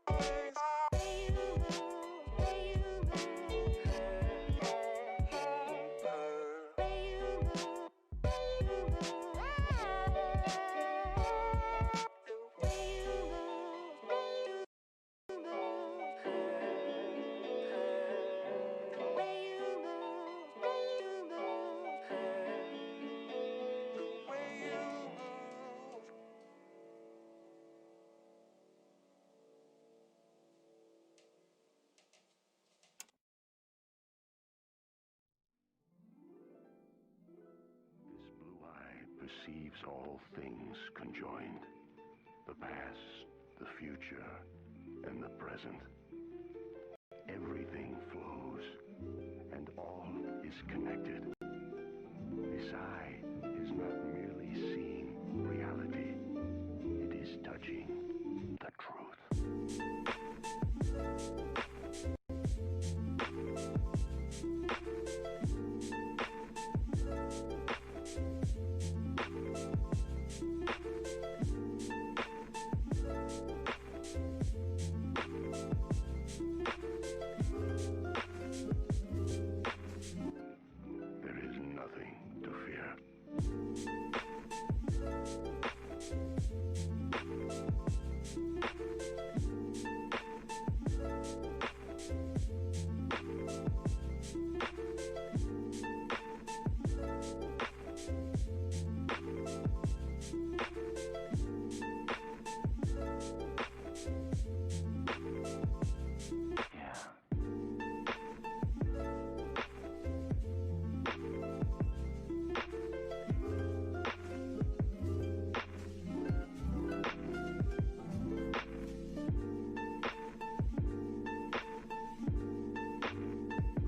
This blue eye perceives all things conjoined. The past, the future, and the present. Everything flows, and all is connected. This eye is not merely seeing reality, it is touching the truth. There is nothing to fear.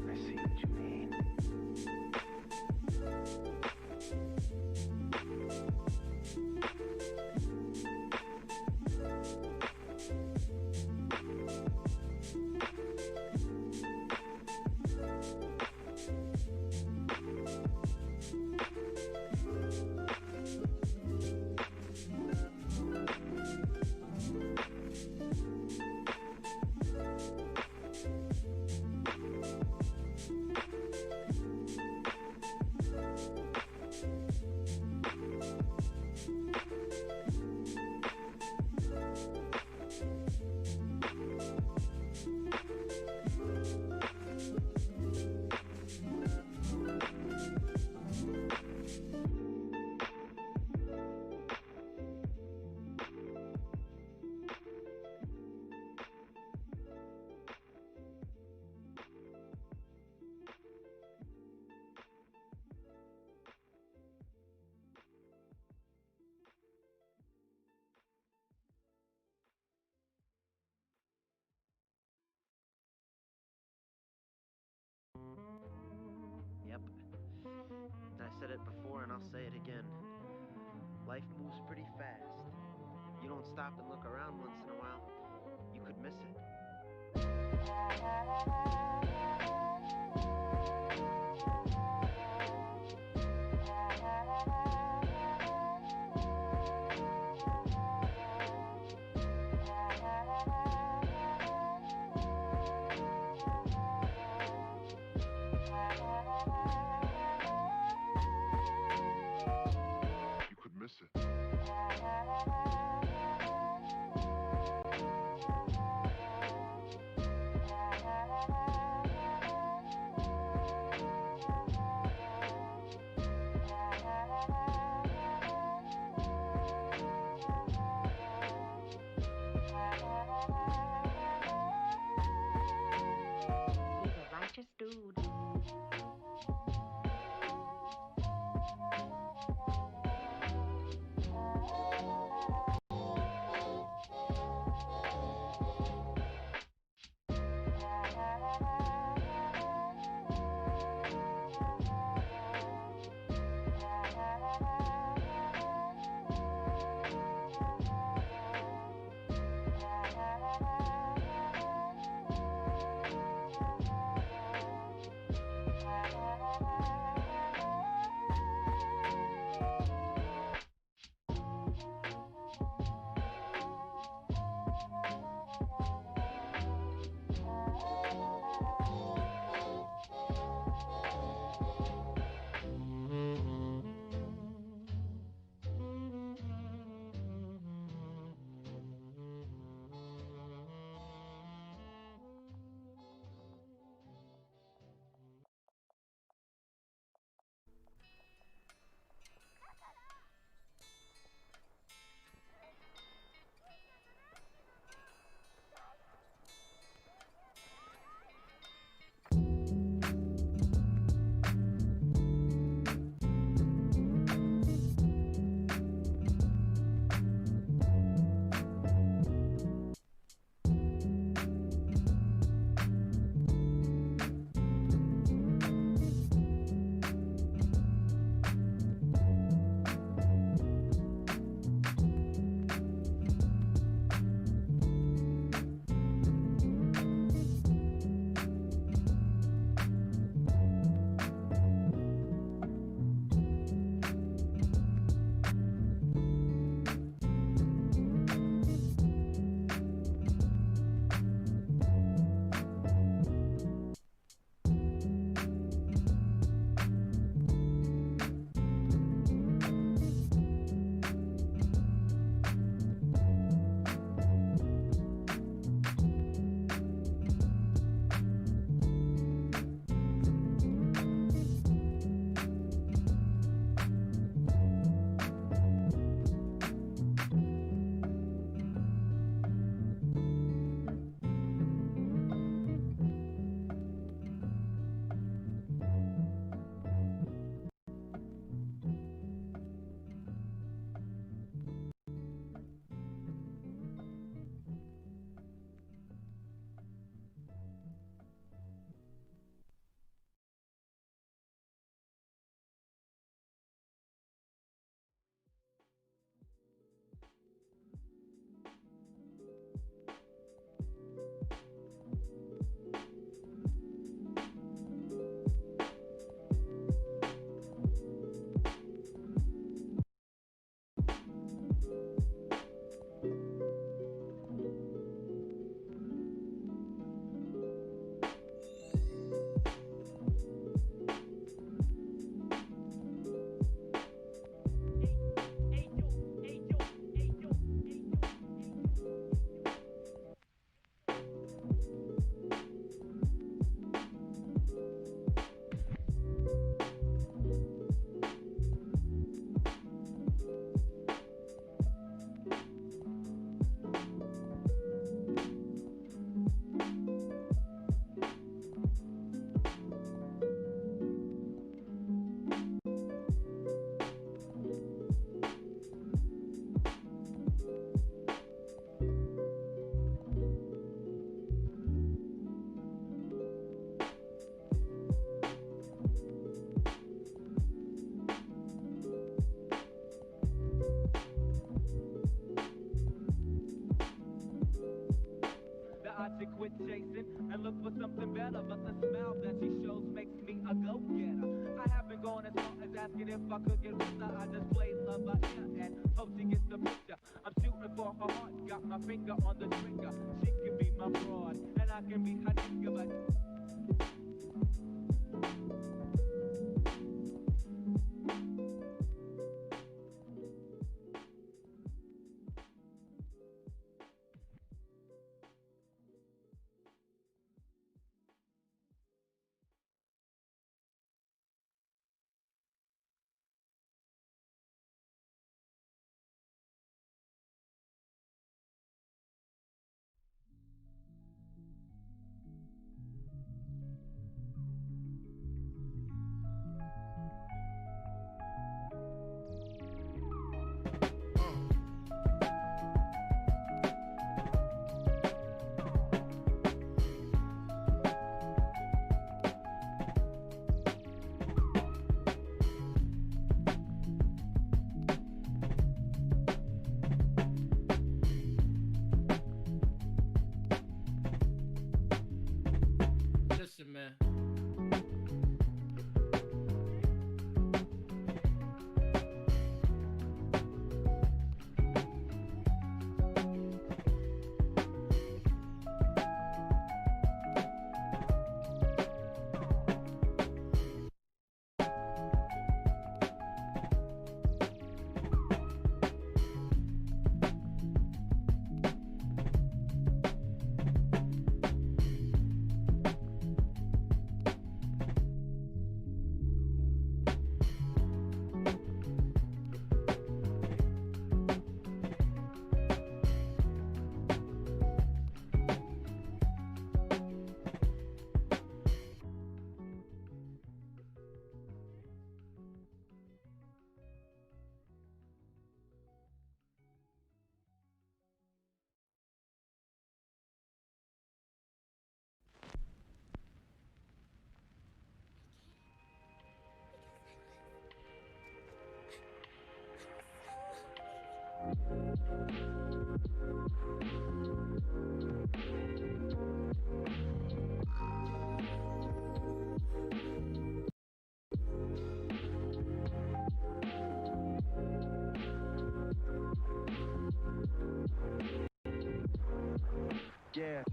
I see what you mean. Yep. I said it before and I'll say it again. Life moves pretty fast. You don't stop and look around once in a while, you could miss it. You could miss it. He's a righteous dude. quit chasing and look for something better. But the smile that she shows makes me a go-getter. I haven't gone as far as asking if I could get with her. I just played love by ear and hope she gets the picture. I'm shooting for her heart, got my finger on the trigger. She can be my broad, and I can be her nigga, but Listen, man. Yeah.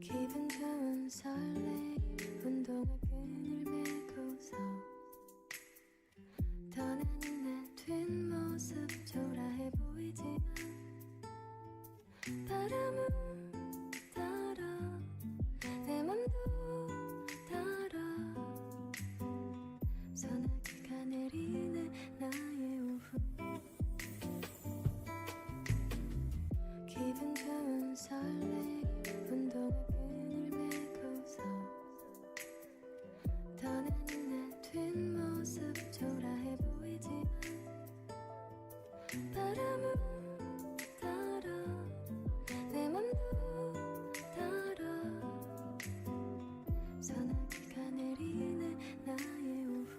기분 좋은 설레임 운동화 끈을 메고서 떠나는 내 뒷모습 초라해 보이지만 바람은 따라 내 맘도 따라 소나기가 내리는 나의 오후 기분 좋은 설레임 운동화 끈을 메고서 떠나는 내 뒷모습 초라해 보이지만 바람은 따라 내 맘도 따라 소나기가 내리는 나의 오후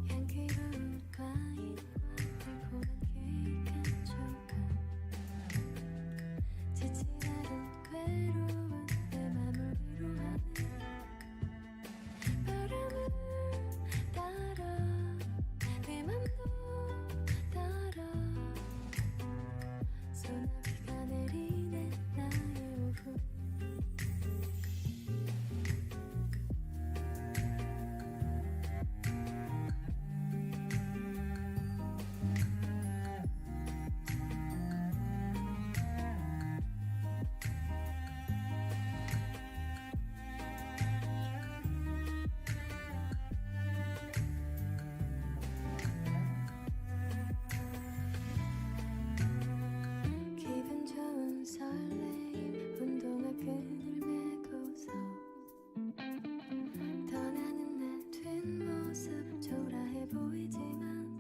향기로운 과일 달콤한 케이크 한 조각 지친 하루 괴로운 내 맘을 위로하는 바람을 따라 내 맘도 따라 소나기가 내리는 나의 오후 기분 좋은 설레임 운동화 끈을 메고서 떠나는 내 뒷모습 초라해 보이지만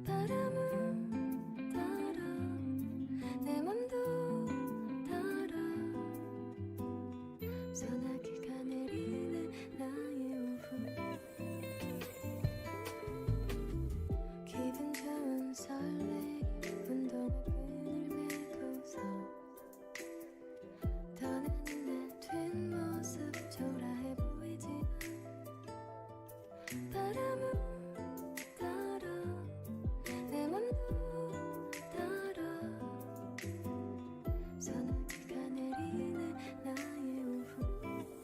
바람은 따라 내 맘도 따라 소나기가 내리는 나의 오후 기분 좋은 설레임 운동화 끈을 메고서 떠나는 내 뒷모습 초라해 보이지만 바람은 따라 내 맘도 따라 소나기가 내리는 나의 오후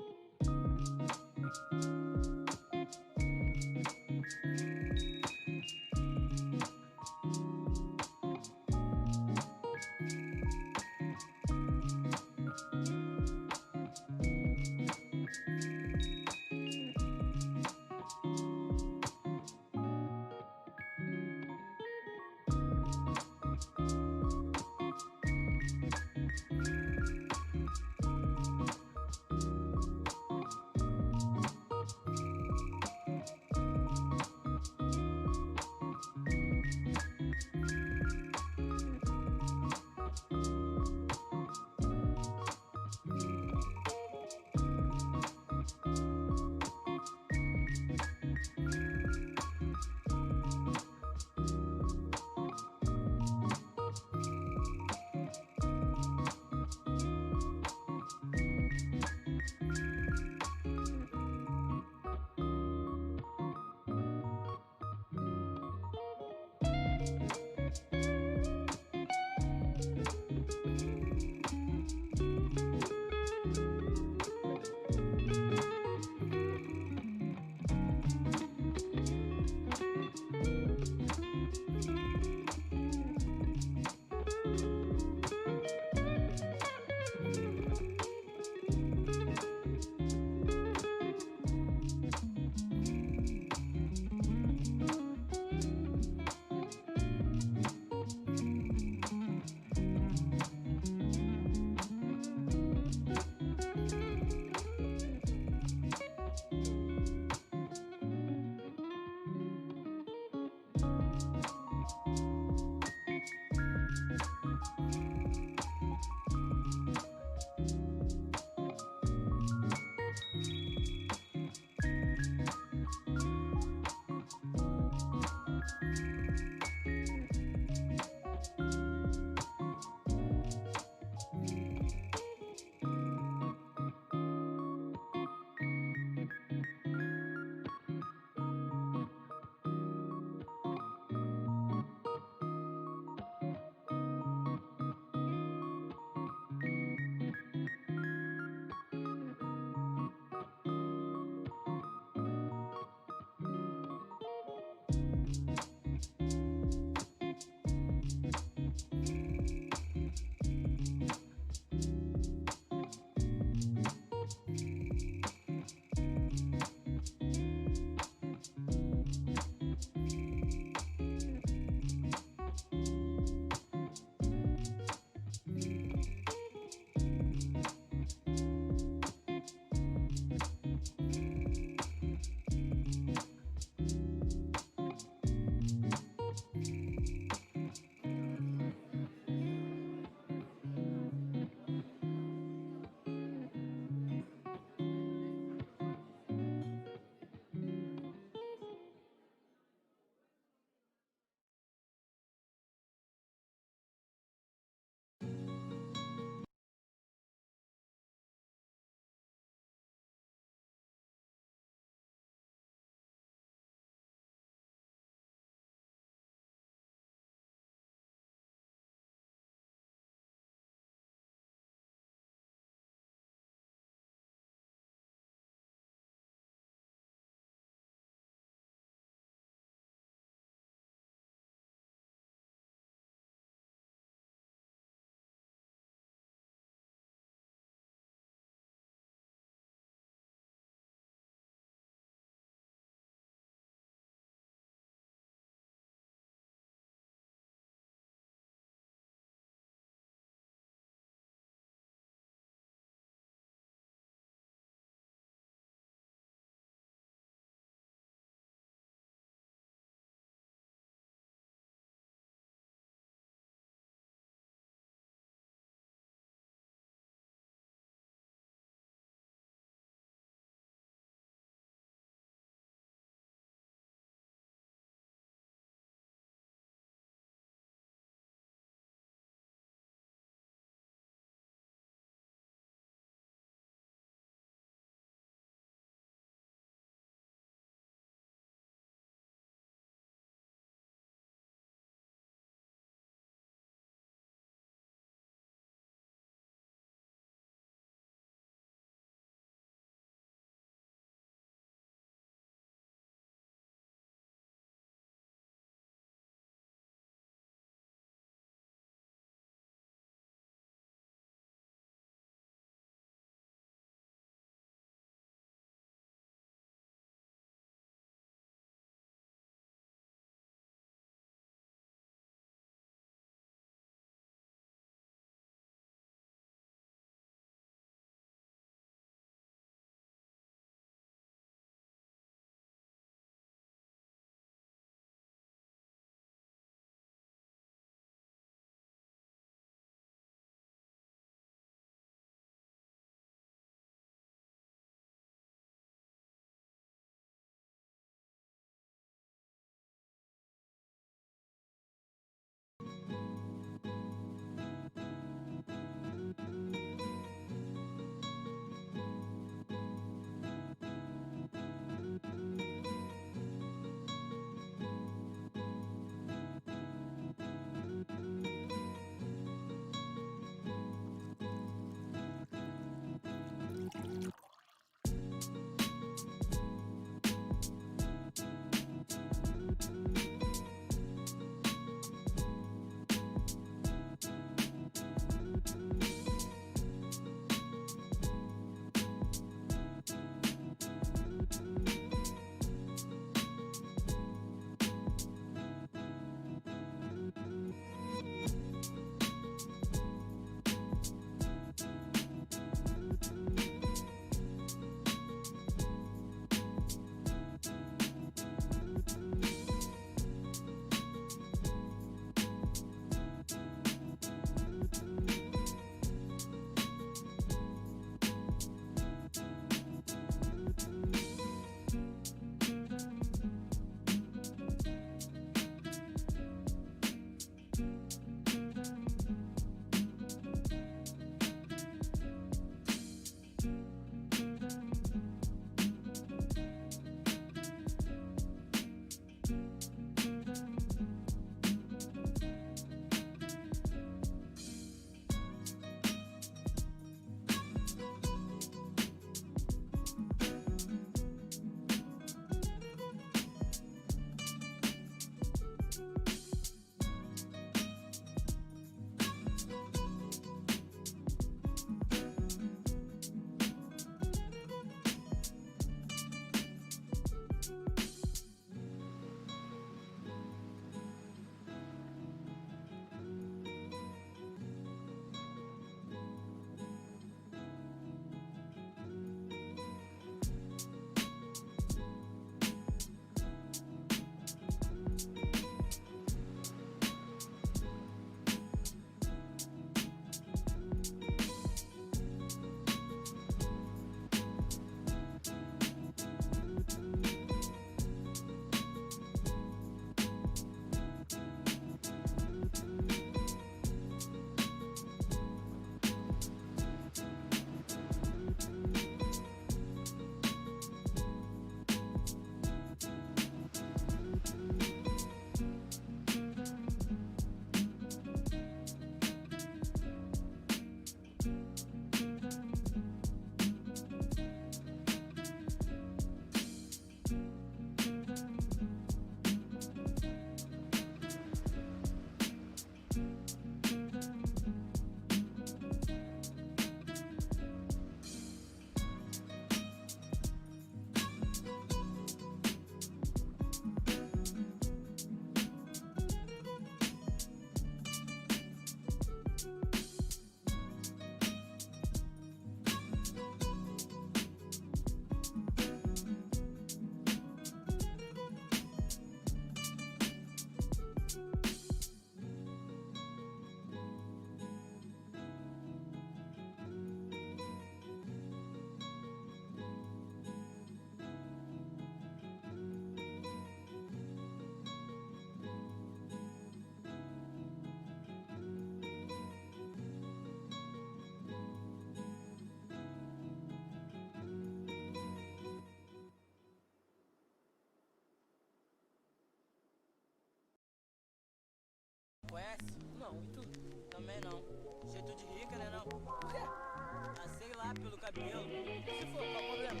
sei não. Jeito de rica, né não? Por quê? Ah, sei lá, pelo cabelo. Se for, qual o problema?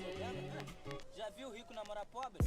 Problema? Já viu rico namorar pobre?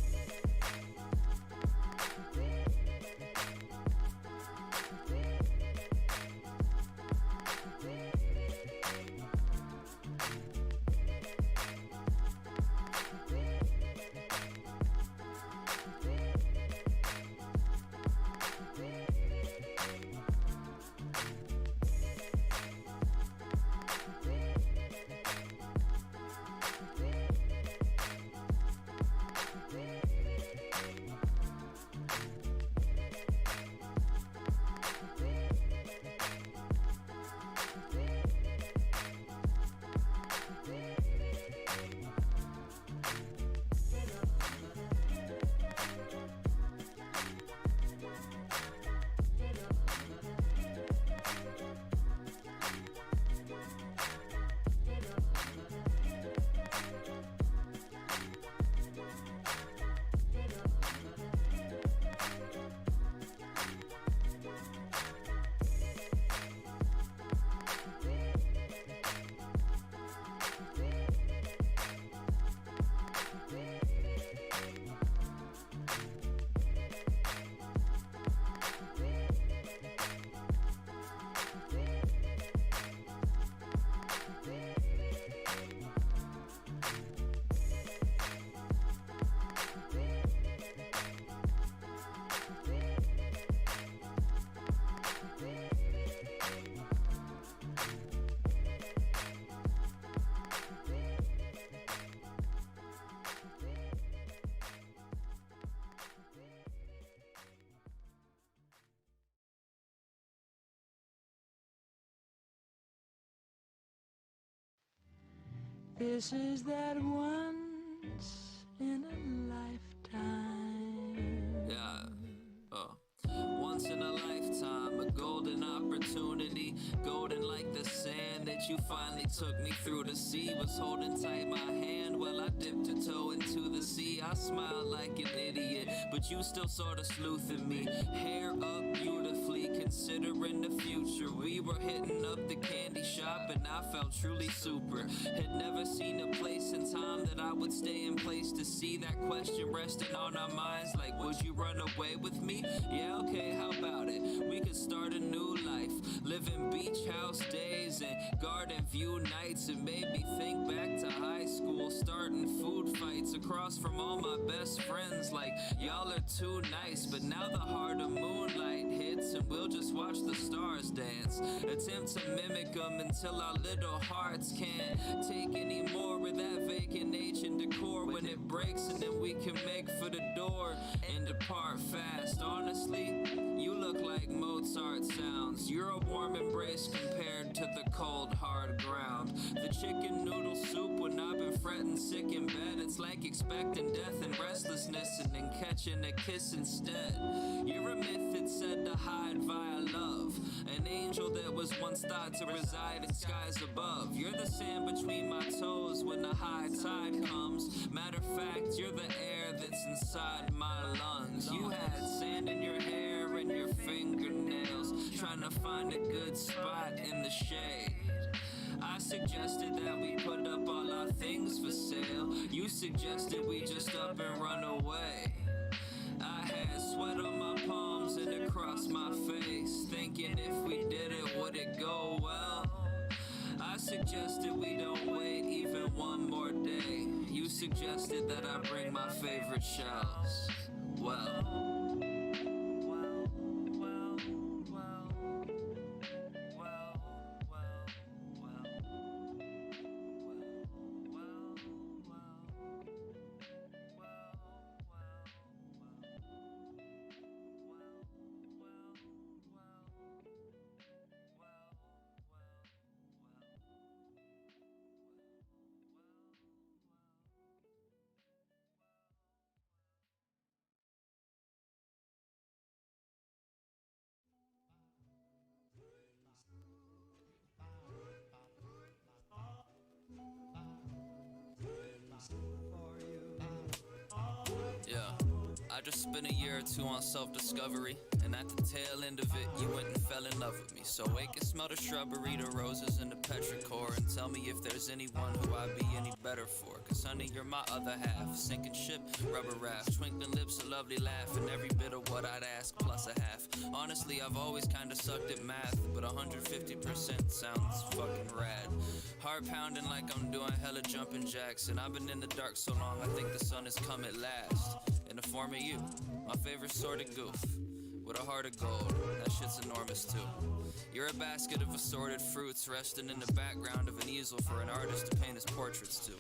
This is that once in a lifetime. Yeah. Once in a lifetime, a golden opportunity. Golden like the sand that you finally took me through. The sea was holding tight my hand while I dipped a toe into the sea. I smiled like an idiot, but you still sort of sleuthing me. Hair up beautifully, considering the future. We were hitting up the candy shop and I felt truly super. Had never seen a place and time that I would stay in place to see that question resting on our minds. Like, would you run away with me? Yeah, okay, how about it? We could start a new life, living beach house days and garden view nights, and maybe think back to high school, starting food fights across from all my best friends. Like, y'all are too nice, but now the heart of moonlight hits and we'll just watch the stars dance. Attempt to mimic them until our little hearts can't take any more of that vacant ancient decor. When it breaks and then we can make for the door and depart fast. Honestly, you look like Mozart sounds. You're a warm embrace compared to the cold hard ground. The chicken noodle soup when I've been fretting sick in bed. It's like expecting death and restlessness and then catching a kiss instead. You're a myth that's said to hide via love, an angel that was once thought to reside in skies above. You're the sand between my toes when the high tide comes. Matter of fact, you're the air that's inside my lungs. You had sand in your hair and your fingernails, trying to find a good spot in the shade. I suggested that we put up all our things for sale. You suggested we just up and run away. I had sweat on my palms and across my face, thinking if we did it, would it go well? I suggested we don't wait even one more day. You suggested that I bring my favorite shells. Well, just spent a year or two on self-discovery, and at the tail end of it, you went and fell in love with me. So wake and smell the shrubbery, the roses and the petrichor, and tell me if there's anyone who I'd be any better for. Cause honey, you're my other half, sinking ship, rubber raft, twinkling lips, a lovely laugh, and every bit of what I'd ask plus a half. Honestly, I've always kinda sucked at math, but 150% sounds fucking rad. Heart pounding like I'm doing hella jumping jacks, and I've been in the dark so long, I think the sun has come at last. In the form of you, my favorite sort of goof, with a heart of gold, that shit's enormous too. You're a basket of assorted fruits resting in the background of an easel for an artist to paint his portraits to.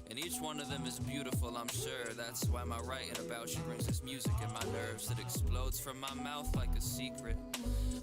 And each one of them is beautiful, I'm sure. That's why my writing about you brings this music in my nerves that explodes from my mouth like a secret.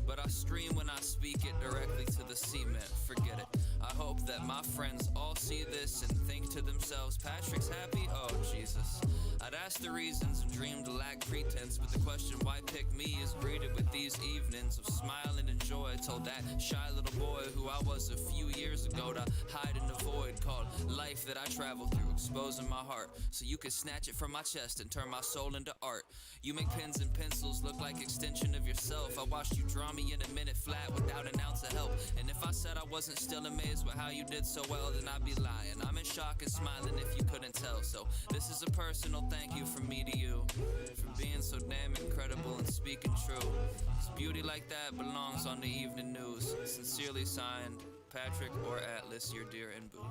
But I scream when I speak it directly to the cement, forget it. I hope that my friends all see this and think to themselves, Patrick's happy? Oh, Jesus. I'd ask the reasons and dream to lack pretense, but the question why pick me is greeted with these evenings of smiling and joy. Told that shy little boy who I was a few years ago to hide in the void called life that I travel through, exposing my heart so you could snatch it from my chest and turn my soul into art. You make pens and pencils look like extension of yourself. I watched you draw me in a minute flat without an ounce of help, and if I said I wasn't still amazed with how you did so well, then I'd be lying. I'm in shock and smiling if you couldn't tell. So this is a personal thank you from me to you for being so damn incredible and speaking true. 'Cause beauty like that belongs on the evening news. Sincerely signed, Patrick or Atlas, your dear and boo.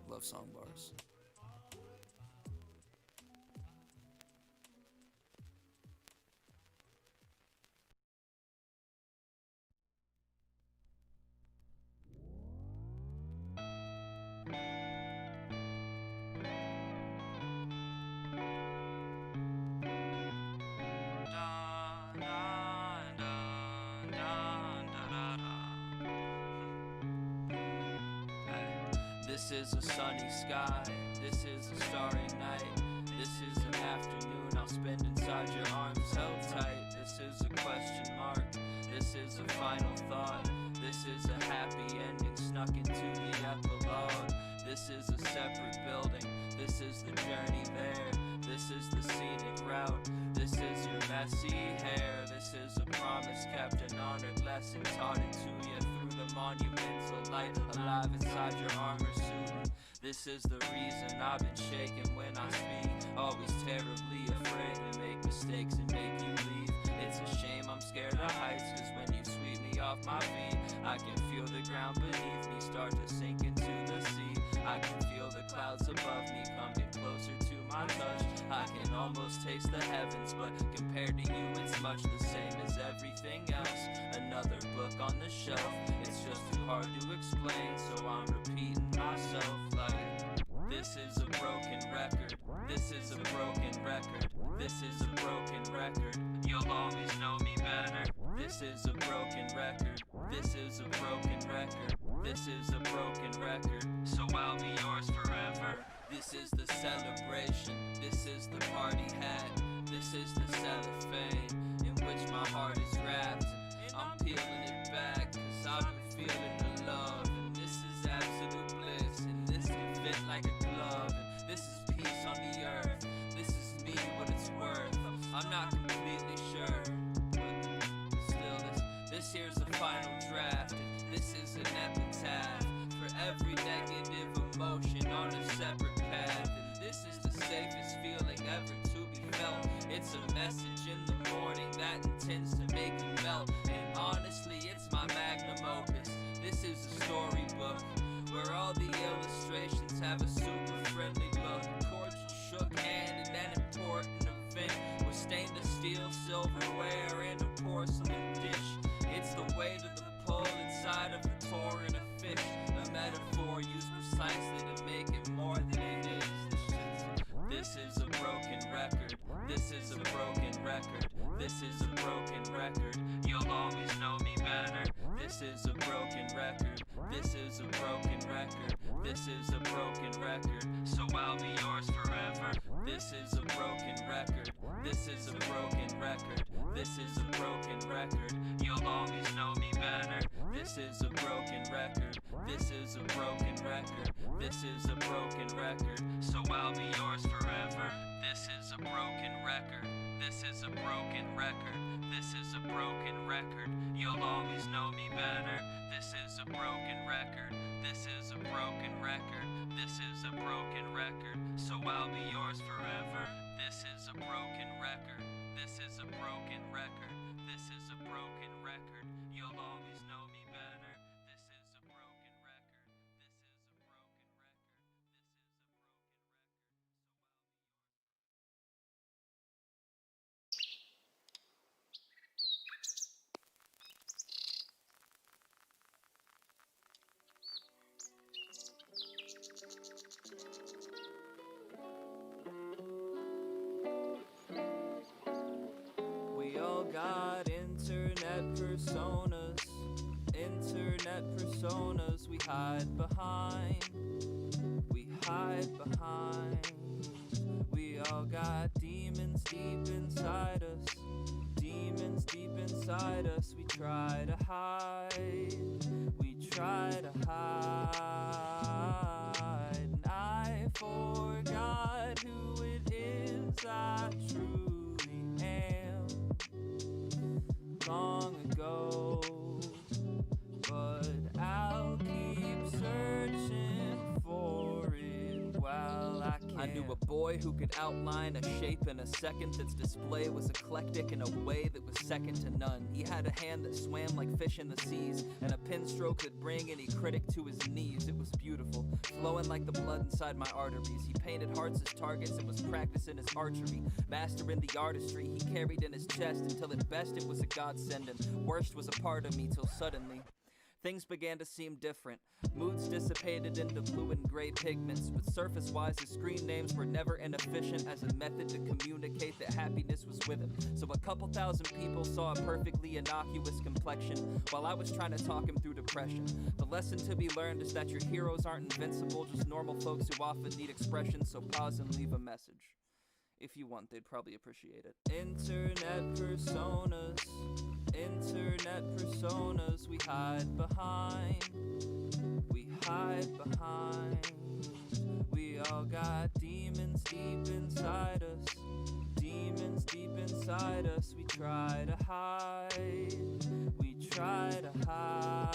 Love song bars. This is a sunny sky, this is a starry night, this is an afternoon I'll spend inside your arms held tight. This is a question mark, this is a final thought, this is a happy ending snuck into the epilogue. This is a separate building, this is the journey there, this is the scenic route, this is your messy hair, this is a promise kept, an honored lesson taught it to you through the monumental light, alive inside your armor suit. This is the reason I've been shaking when I speak, always terribly afraid to make mistakes and make you leave. It's a shame I'm scared of heights, cause when you sweep me off my feet, I can feel the ground beneath me start to sink into the sea. I can feel the clouds above me coming closer to my touch. I can almost taste the heavens, but compared to you it's much the same as everything else. Another book on the shelf, it's just too hard to explain, so I'm repeating myself like, this is a broken record, this is a broken record, this is a broken record, you'll always know me better. This is a broken record, this is a broken record, this is a broken record, so I'll be yours forever. This is the celebration, this is the party hat, this is the cellophane in which my heart is wrapped. I'm peeling it back, cause I've been feeling the love, and this is absolute bliss, and this can fit like a glove, and this is peace on the earth, this is me what it's worth. I'm not completely sure, but still this here's the final draft, and this is an epitaph for every negative emotion on a separate path, and this is the safest feeling ever to be felt. It's a message in the morning that intends to make you melt, and honestly it's my magnum opus. This is a storybook where all the illustrations have a super friendly look. Cordial shook hand in an important event with stainless steel silverware and a porcelain dish. It's the weight of the pull inside of a torrent of fish, a metaphor used precisely to make it more than it is. This is a broken record, this is a broken record, this is a broken record, you'll always know me better. This is a broken record, this is a broken record, this is a broken record, so I'll be yours forever. This is a broken record, this is a broken record, this is a broken record, you'll always know me better. This is a broken record. This is a broken record. This is a broken record. So I'll be yours forever. This is a broken record. This is a broken record. This is a broken record. You'll always know me better. This is a broken record. This is a broken record. This is a broken record. So I'll be yours forever. This is a broken record. This is a broken record. This is a broken record. You'll always know me better. This is a broken record. This is a broken record. We all got internet personas, internet personas we hide behind, we hide behind. We all got demons deep inside us, demons deep inside us. We try to hide, we try to hide. And I forgot who it is I truly am long ago, but I'll keep searching for it while I can. I knew a boy who could outline a shape in a second. Its display was eclectic in a way that was second to none. He had a hand that swam like fish in the seas, and a pen stroke could bring any critic to his knees. It was beautiful, flowing like the blood inside my arteries. He painted hearts as targets and was practicing his archery, mastering the artistry he carried in his chest, until at best it was a godsend and worst was a part of me, till suddenly things began to seem different. Moods dissipated into blue and gray pigments, but surface-wise his screen names were never inefficient as a method to communicate that happiness was with him. So a couple thousand people saw a perfectly innocuous complexion, while I was trying to talk him through depression. The lesson to be learned is that your heroes aren't invincible, just normal folks who often need expression, so pause and leave a message. If you want, they'd probably appreciate it. Internet personas, internet personas we hide behind, we hide behind. We all got demons deep inside us, demons deep inside us. We try to hide, we try to hide.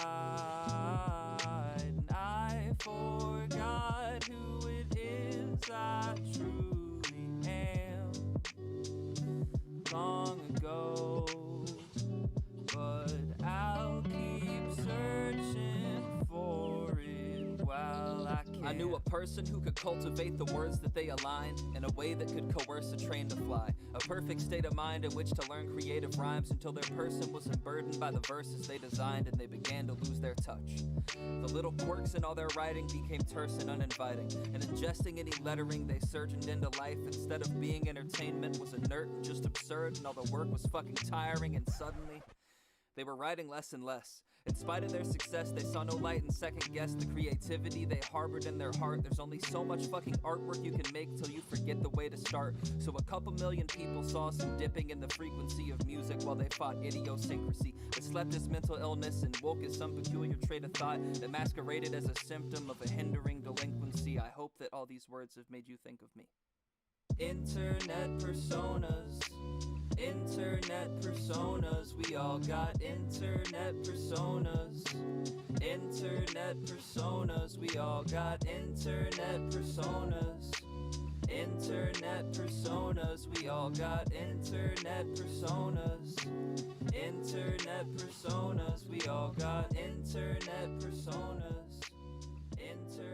And I forgot who it is I truly am long ago, but I'll keep searching for it while I can. I knew a person who could cultivate the words that they aligned in a way that could coerce a train to fly. A perfect state of mind in which to learn creative rhymes until their person was unburdened by the verses they designed and they began to lose their touch. The little quirks in all their writing became terse and uninviting, and ingesting any lettering they surgeoned into life instead of being entertainment was inert and just absurd, and all the work was fucking tiring, and suddenly they were writing less and less. In spite of their success, they saw no light and second-guessed the creativity they harbored in their heart. There's only so much fucking artwork you can make till you forget the way to start. So a couple million people saw some dipping in the frequency of music while they fought idiosyncrasy that slept as mental illness and woke as some peculiar trait of thought that masqueraded as a symptom of a hindering delinquency. I hope that all these words have made you think of me. Internet personas, internet personas, we all got internet personas, internet personas, we all got internet personas, internet personas, we all got internet personas, internet personas, we all got internet personas,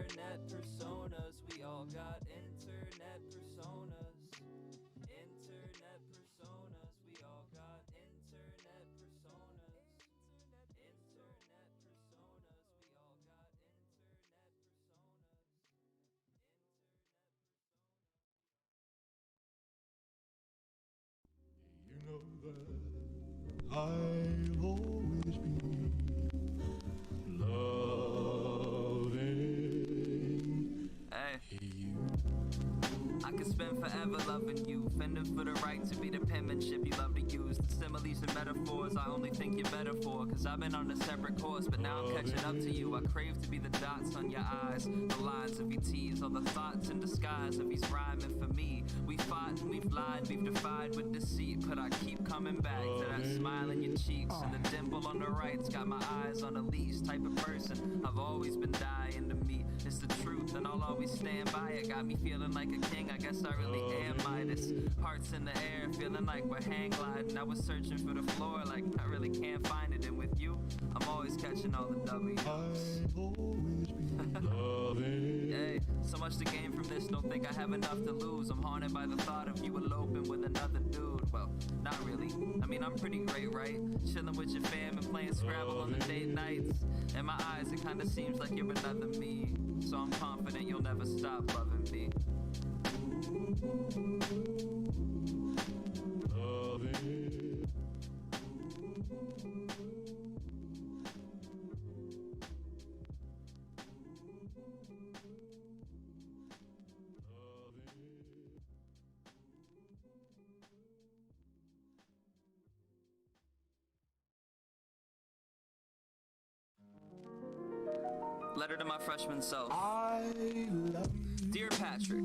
internet personas, we all got internet personas, internet personas, we all got internet personas, internet personas, we all got You know that I'll always be loving Hey, you. I could spend forever loving you, fending for the right to be the penmanship you love to use. The similes and metaphors I only think you're better for, cause I've been on a separate course, but now I'm catching up to you. I crave to be the dots on your eyes, the lines of your T's, all the thoughts in disguise of he's rhyming for me. We fought and we've lied, we've defied with deceit, but I keep coming back to that smile in your cheeks and the dimple on the right's got my eyes on a leash. Type of person I've always been dying to meet. It's the truth and I'll always stand by it. Got me feeling like a king, I guess I really am Midas. Hearts in the air, feeling like we're hang gliding. I was searching for the floor like I really can't find it. And with you, I'm always catching all the W's. Hey, so much to gain from this, don't think I have enough to lose. I'm haunted by the thought of you eloping with another dude. Well, not really, I mean I'm pretty great, right? Chilling with your fam and playing Scrabble on the date nights. In my eyes it kinda seems like you're another me, so I'm confident you'll never stop loving me. Letter to my freshman self. Dear Patrick,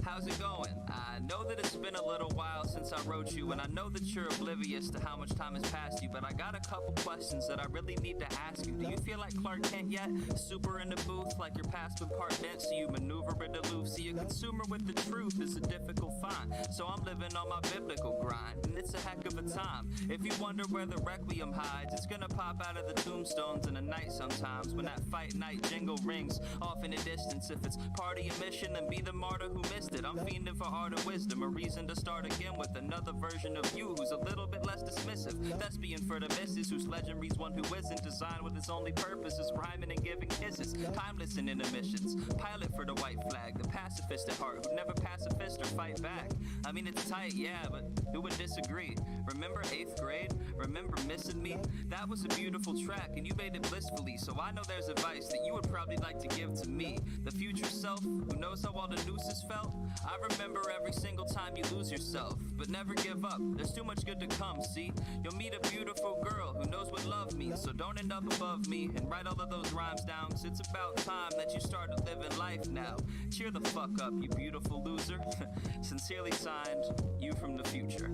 how's it going? I know that it's been a little while since I wrote you, and I know that you're oblivious to how much time has passed you, but I got a couple questions that I really need to ask you. Do you feel like Clark Kent yet? Super in the booth, like your past been part bent, so you maneuver it aloof. See, a consumer with the truth is a difficult find, so I'm living on my biblical grind, and it's a heck of a time. If you wonder where the Requiem hides, it's gonna pop out of the tombstones in the night sometimes, when that fight night jingle rings off in the distance. If it's part of your mission, then be the martyr who missed it. I'm fiending for art of wisdom, a reason to start again with another version of you who's a little bit less dismissive. Thespian for the missus, whose legend reads one who isn't, designed with its only purpose is rhyming and giving kisses. Timeless in intermissions, pilot for the white flag, the pacifist at heart who'd never pacifist or fight back. I mean it's tight, yeah, but who would disagree? Remember 8th grade? Remember Missing Me? That was a beautiful track and you made it blissfully, so I know there's advice that you would probably like to give to me, the future self who knows how all the nooses felt. I remember every single time you lose yourself, but never give up, there's too much good to come. See, you'll meet a beautiful girl who knows what love means, so don't end up above me and write all of those rhymes down, cause it's about time that you started living life now. Cheer the fuck up, you beautiful loser. Sincerely signed, you from the future.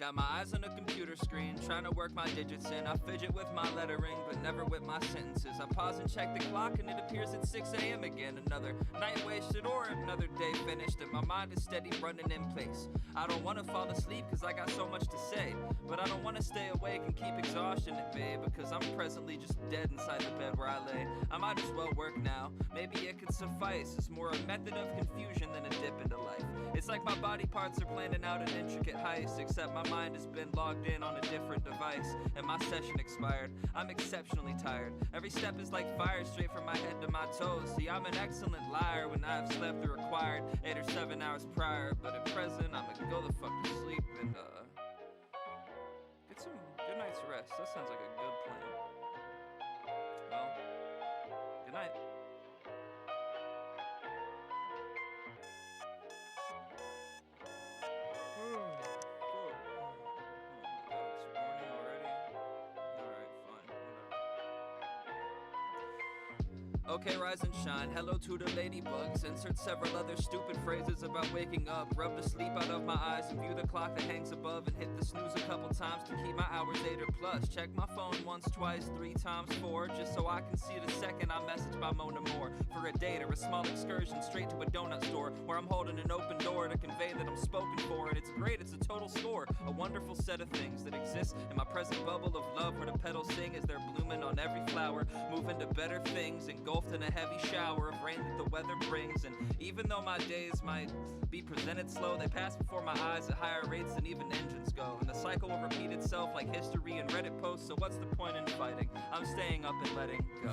Got my eyes on a computer screen, trying to work my digits in. I fidget with my lettering, but never with my sentences. I pause and check the clock, and it appears it's 6 a.m. again. Another night wasted or another day finished, and my mind is steady running in place. I don't want to fall asleep, cause I got so much to say, but I don't want to stay awake and keep exhaustion at bay, because I'm presently just dead inside the bed where I lay. I might as well work now, maybe it could suffice. It's more a method of confusion than a dip into life. It's like my body parts are planning out an intricate heist, except my mind has been logged in on a different device, and my session expired. I'm exceptionally tired. Every step is like fire straight from my head to my toes. See, I'm an excellent liar when I've slept the required 8 or 7 hours prior, but at present I'm gonna go the fuck to sleep and get some good night's rest. That sounds like a good plan. Well, good night. Okay, rise and shine, hello to the ladybugs. Insert several other stupid phrases about waking up. Rub the sleep out of my eyes and view the clock that hangs above, and hit the snooze a couple times to keep my hours 8 or plus. Check my phone once, twice, 3 times, 4, just so I can see the second I message by Mona Moore. For a date or a small excursion straight to a donut store, where I'm holding an open door to convey that I'm spoken for. And it's great, it's a total score, a wonderful set of things that exist in my present bubble of love, where the petals sing as they're blooming on every flower. Moving to better things and go engulfed in a heavy shower of rain that the weather brings. And even though my days might be presented slow, they pass before my eyes at higher rates than even engines go. And the cycle will repeat itself like history and Reddit posts, so what's the point in fighting? I'm staying up and letting go.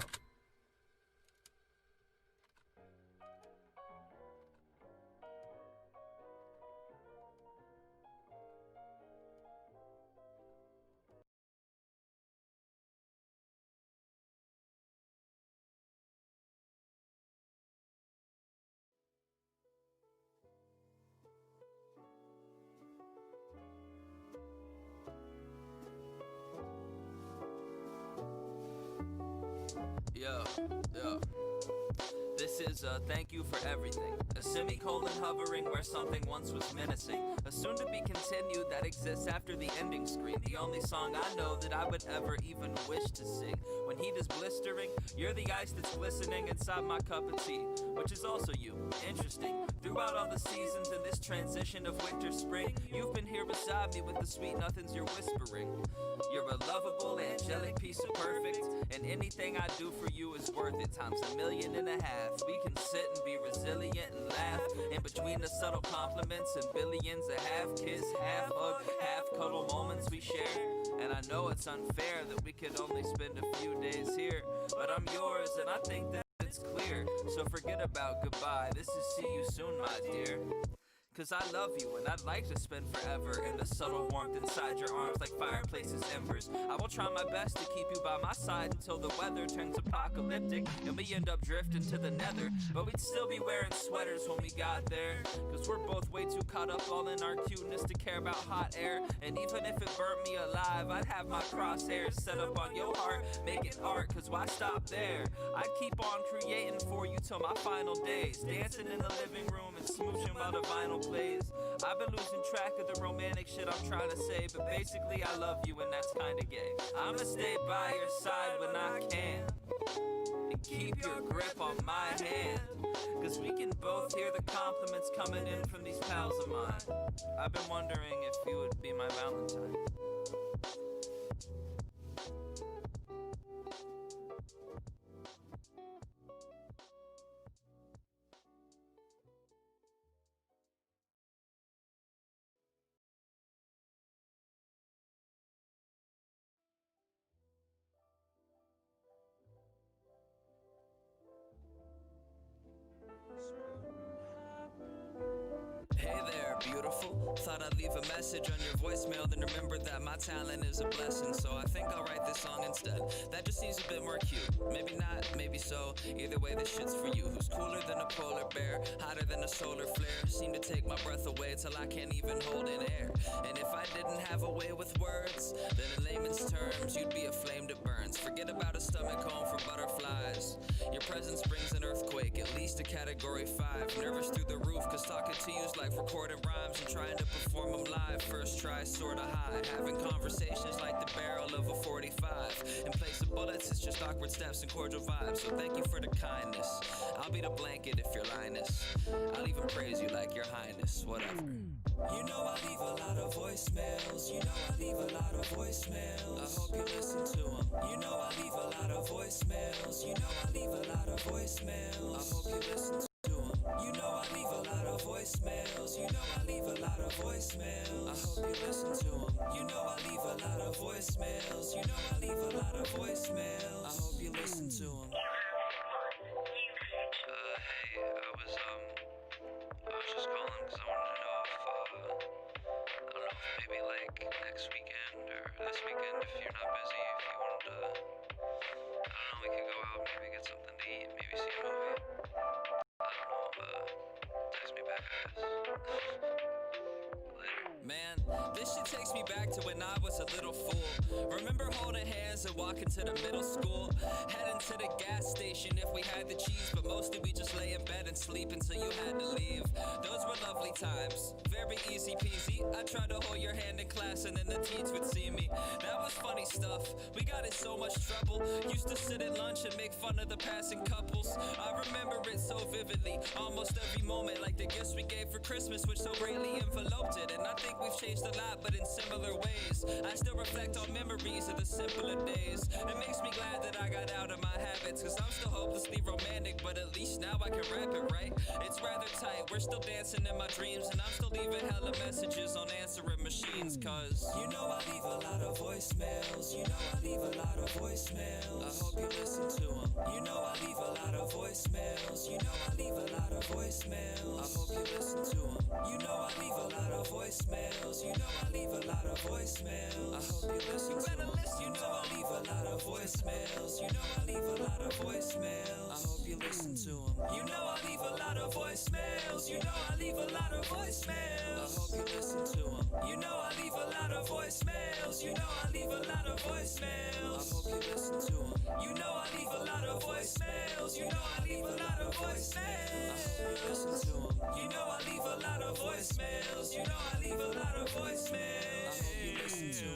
Yo. This is a thank you for everything. A semicolon hovering where something once was menacing. A soon to be continued that exists after the ending screen. The only song I know that I would ever even wish to sing. When heat is blistering, you're the ice that's glistening inside my cup of tea, which is also you. Interesting. Throughout all the seasons in this transition of winter, spring, you've been here beside me with the sweet nothings you're whispering. You're a lovable, angelic piece of perfect, and anything I do for you is worth it times 1.5 million. We can sit and be resilient and laugh in between the subtle compliments and billions of half kiss, half hug, half cuddle moments we share. And I know it's unfair that we could only spend a few days here, but I'm yours and I think that it's clear. So forget about goodbye, this is see you soon, my dear. Cause I love you and I'd like to spend forever in the subtle warmth inside your arms like fireplace's embers. I will try my best to keep you by my side until the weather turns apocalyptic and we end up drifting to the nether. But we'd still be wearing sweaters when we got there, cause we're both way too caught up all in our cuteness to care about hot air. And even if it burnt me alive, I'd have my crosshairs set up on your heart, making art, cause why stop there? I'd keep on creating for you till my final days, dancing in the living room and smooching while the vinyl plays. I've been losing track of the romantic shit I'm trying to say, but basically I love you and that's kinda gay. I'ma stay by your side when I can, and keep your grip on my hand, cause we can both hear the compliments coming in from these pals of mine. I've been wondering if you would be my Valentine. Hey there, beautiful. Thought I'd leave a message on your voicemail, then remember that my talent is a blessing, so I think I'll write this song instead. That just seems a bit more cute. Maybe not, maybe so. Either way, this shit's for you. Who's cooler than a polar bear, hotter than a solar flare. Seem to take my breath away till I can't even hold in air. And if I didn't have a way with words, then in layman's terms, you'd be a flame that burns. Forget about a stomach home for butterflies. Your presence brings an earthquake, at least a category 5. Nervous through the roof, cause talking to you's like recording rhymes and trying to perform them live. First try sorta high, having conversations like the barrel of a 45. In place of bullets, it's just awkward steps and cordial vibes. So thank you for the kindness. I'll be the blanket if you're Linus. I'll even praise you like your highness, whatever. You know I leave a lot of voicemails. You know I leave a lot of voicemails. I hope you listen to them. You know I leave a lot of voicemails. You know I leave a lot of voicemails. I hope you listen to them. You know I leave a lot of voicemails. You know I leave a lot of voicemails. I hope you listen to them. You know I leave a lot of voicemails. You know I leave a lot of voicemails. I hope you listen to them. Hey, I was just calling because I wanted to know if, I don't know, if maybe like next weekend or this weekend, if you're not busy, if you wanted to, I don't know, we could go out, maybe get something to eat, maybe see a movie. I don't know, text me back, I guess. Man, this shit takes me back to when I was a little fool. Remember holding hands and walking to the middle school, heading to the gas station if we had the cheese, but mostly we just lay in bed and sleep until you had to leave. Those were lovely times, very easy peasy. I tried to hold your hand in class and then the teens would see me. That was funny stuff, we got in so much trouble. Used to sit at lunch and make fun of the passing couples. I remember it so vividly, almost every moment, like the gifts we gave for Christmas, which so greatly enveloped it. And I think we've changed a lot, but but in similar ways. I still reflect on memories of the simpler days. It makes me glad that I got out of my habits, cause I'm still hopelessly romantic, but at least now I can rap it, right? It's rather tight, we're still dancing in my dreams, and I'm still leaving hella messages on answering machines, cause you know I leave a lot of voicemails, you know I leave a lot of voicemails. I hope you listen to them. You know I leave a lot of voicemails, you know I leave a lot of voicemails. I hope you listen to them. You know I leave a lot of voicemails, you know I leave a lot of voicemails. I hope you listen to them. You know I leave a lot of voicemails, you know I leave a lot of voicemails. I hope you listen to them. You know I leave a lot of voicemails, you know I leave a lot of voicemails. I hope you listen to them. You know I leave a lot of voicemails, you know I leave a lot of voicemails. I hope you listen to them. You know I leave a lot of voicemails, you know I leave a lot of voicemails. I hope you listen to them. You know I leave a lot of voicemails, you know I leave a lot of voicemails. I hope you listen to them.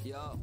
Yo,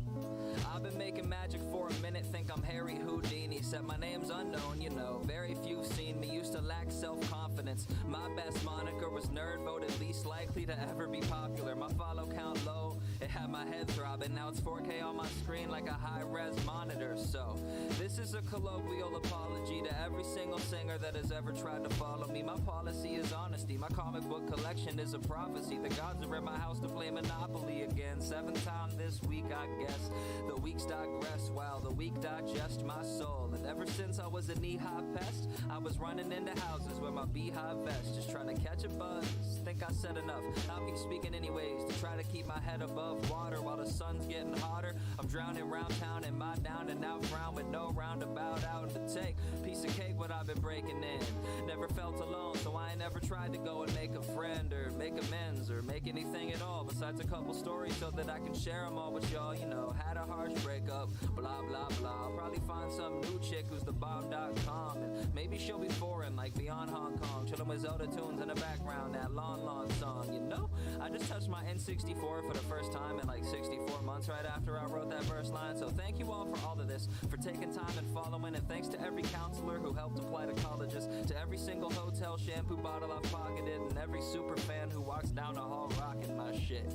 I've been making magic for a minute, think I'm Harry Houdini. Said my name's unknown, you know, very few seen me. Used to lack self-confidence. My best moniker was nerd, voted least likely to ever be popular. My follow count low, it had my head throbbing. Now it's 4K on my screen like a high-res monitor. So, this is a colloquial apology to every single singer that has ever tried to follow me. My policy is honesty, my comic book collection is a prophecy. The gods are in my house to play Monopoly again. 7th time this week, I guess. The weeks digress while the week digest my soul. And ever since I was a knee-high pest, I was running into houses with my beehive vest, just trying to catch a buzz. Think I said enough, I'll keep speaking anyways, to try to keep my head above water while the sun's getting hotter. I'm drowning round town in my down and out frown with no roundabout out to take. Piece of cake what I've been breaking in. Never felt alone, so I ain't never tried to go and make a friend or make amends or make anything at all besides a couple stories so that I can share them all with y'all. You know, had a harsh breakup, blah blah blah. I'll probably find some new chick who's the bomb.com, and maybe she'll be foreign like beyond Hong Kong, chillin' with Zelda tunes in the background, that Lon Lon song, you know. I just touched my N64 for the first time in like 64 months right after I wrote that verse line. So thank you all for all of this, for taking time and following, and thanks to every counselor who helped apply to colleges, to every single hotel shampoo bottle I've pocketed, and every super fan who walks down the hall rocking my shit.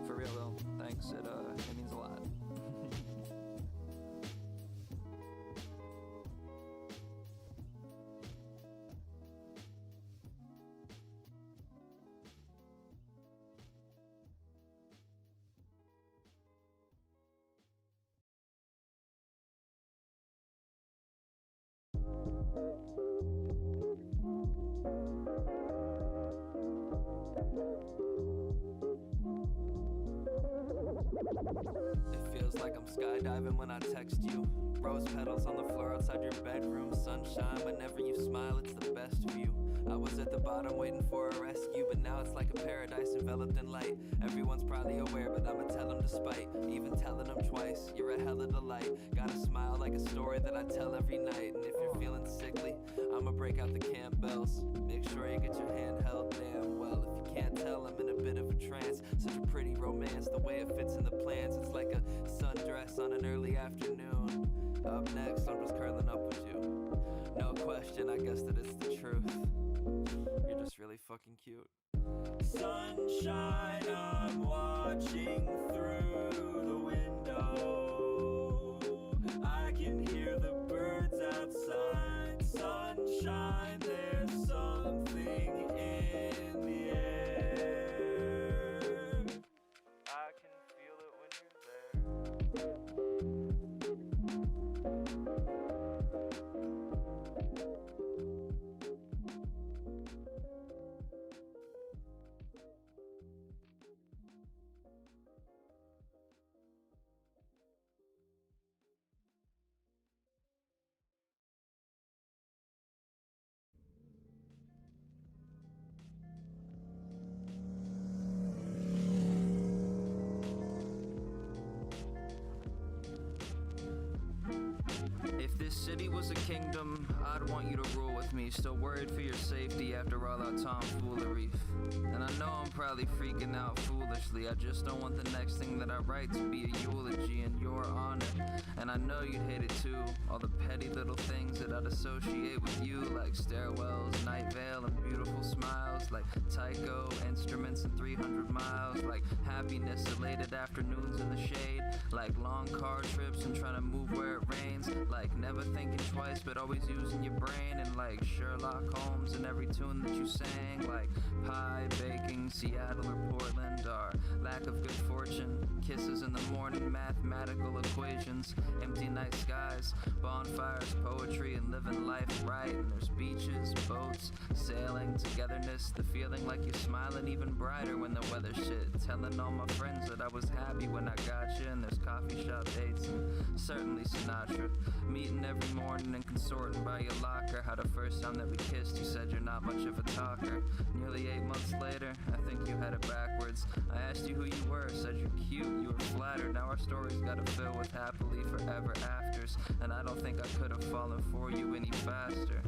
For real though, thanks, it means a lot. It feels like I'm skydiving when I text you. Rose petals on the floor outside your bedroom. Sunshine, whenever you smile, it's the best view. I was at the bottom waiting for a rescue, but now it's like a paradise enveloped in light. Everyone's probably aware, but I'ma tell them despite even telling them twice. You're a hell of a delight. Got a smile like a story that I tell every night. And if you're feeling sickly, I'ma break out the Campbells. Make sure you get your hand held damn well. If you can't tell, I'm in a bit of a trance. Such a pretty romance, the way it fits in the plans. It's like a sundress on an early afternoon. Up next, I'm just curling up with you. No question, I guess that it's the truth. You're just really fucking cute. Sunshine, I'm watching through the window. I can hear the birds outside. Sunshine, there's something in the air. I can feel it when you're there. this city was a kingdom, I'd want you to rule with me. Still worried for your safety after all our tomfoolery. And I know I'm probably freaking out foolishly. I just don't want the next thing that I write to be a eulogy in your honor. And I know you'd hate it too. All the petty little things that I'd associate with you, like stairwells, night veil, and beautiful smiles, like taiko, instruments, and 300 miles, like happiness, elated afternoons in the shade, like long car trips and trying to move where it rains, like never thinking twice but always using your brain, and like Sherlock Holmes in every tune that you sang, like pie baking, Seattle or Portland, our lack of good fortune, kisses in the morning, mathematical equations, empty night skies, bonfires, poetry, and living life right. And there's beaches, boats, sailing, togetherness, the feeling like you're smiling even brighter when the weather's shit, telling all my friends that I was happy when I got you. And there's coffee shop dates and certainly Sinatra, meeting every morning and consorting by your locker. How the first time that we kissed you said you're not much of a talker. Nearly 8 months later, I think you had it backwards. I asked you who you were, said you're cute, you were flattered. Now our story's gotta fill with happily forever afters, and I don't think I could have fallen for you any faster.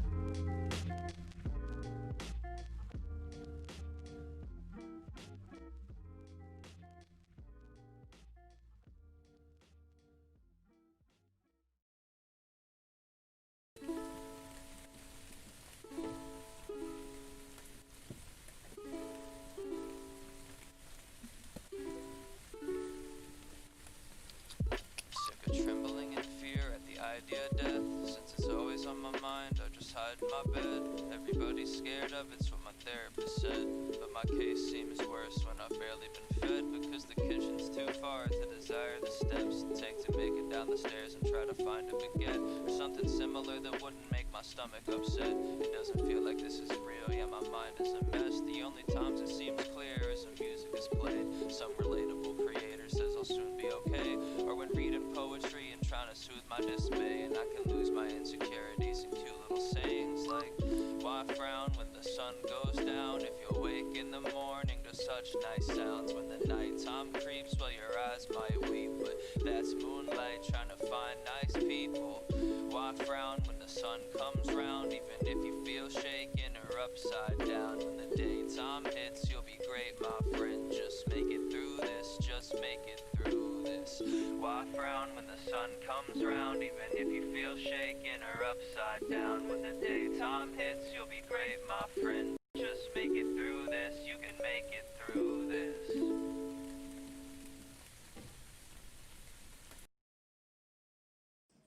Trembling in fear at the idea of death. Since it's always on my mind, I just hide in my bed. Everybody's scared of it's what my therapist said. But my case seems worse when I've barely been fed, because the kitchen's too far to desire the steps it take to make it down the stairs and try to find a baguette or something similar that wouldn't make my stomach upset. It doesn't feel like this is real, yeah, my mind is a mess. The only times it seems clear is when music is played. Some relatable creator says I'll soon be okay, or when reading poetry and trying to soothe my dismay, and I can lose my insecurities in cute little sayings like, why frown when the sun goes down if you awake in the morning to such nice sounds? When the nighttime creeps, well, your eyes might weep, but that's moonlight trying to find nice people. Why frown when the sun comes round, even if you feel shaken or upside down? When the daytime hits, you'll be great, my friend. Just make it through this, just make it through this. Why frown when the sun comes round, even if you feel shaken or upside down? When the daytime hits, you'll be great, my friend. Just make it through this, you can make it through this.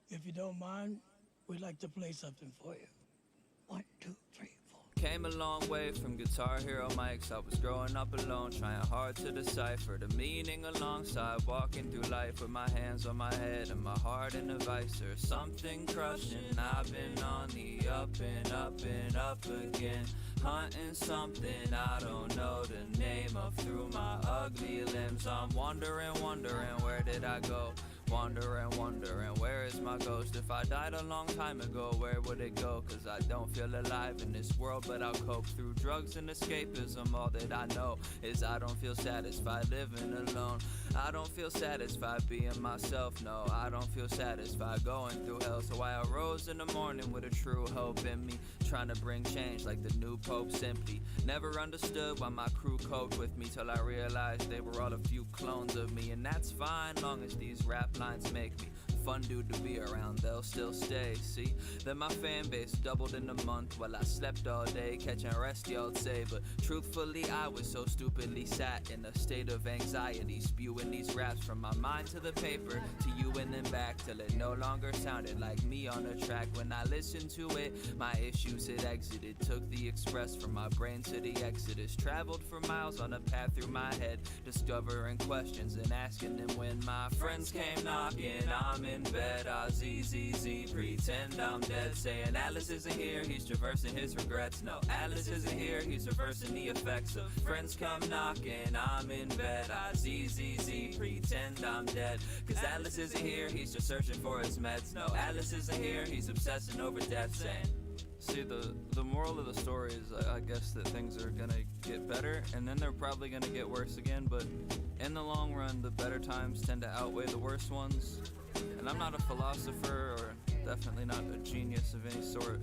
If you don't mind, we'd like to play something for you. 1, 2, 3, 4. Came a long way from Guitar Hero mics. I was growing up alone, trying hard to decipher the meaning alongside walking through life with my hands on my head and my heart in a vice or something crushing. I've been on the up and up and up again, hunting something I don't know the name of through my ugly limbs. I'm wondering where did I go? Wondering, where is my ghost? If I died a long time ago, where would it go? Cause I don't feel alive in this world, but I'll cope through drugs and escapism. All that I know is I don't feel satisfied living alone. I don't feel satisfied being myself, no. I don't feel satisfied going through hell. So I arose in the morning with a true hope in me, trying to bring change like the new Pope simply. Never understood why my crew coped with me till I realized they were all a few clones of me. And that's fine, long as these rap lines make me fun dude to be around, they'll still stay. See, then my fan base doubled in a month while I slept all day, catching rest, y'all'd say. But truthfully, I was so stupidly sat in a state of anxiety, spewing these raps from my mind to the paper, to you and then back, till it no longer sounded like me on a track. When I listened to it, my issues had exited, took the express from my brain to the exodus, traveled for miles on a path through my head, discovering questions and asking them. When my friends came knocking, I'm in bed, I ZZZ, pretend I'm dead, saying Alice isn't here, he's traversing his regrets. No, Alice isn't here, he's reversing the effects of friends come knocking, I'm in bed, I ZZZ, pretend I'm dead, cause Alice isn't here, he's just searching for his meds. No, Alice isn't here, he's obsessing over death, saying. See, the moral of the story is, I guess, that things are gonna get better, and then they're probably gonna get worse again, but in the long run, the better times tend to outweigh the worst ones. And I'm not a philosopher or definitely not a genius of any sort.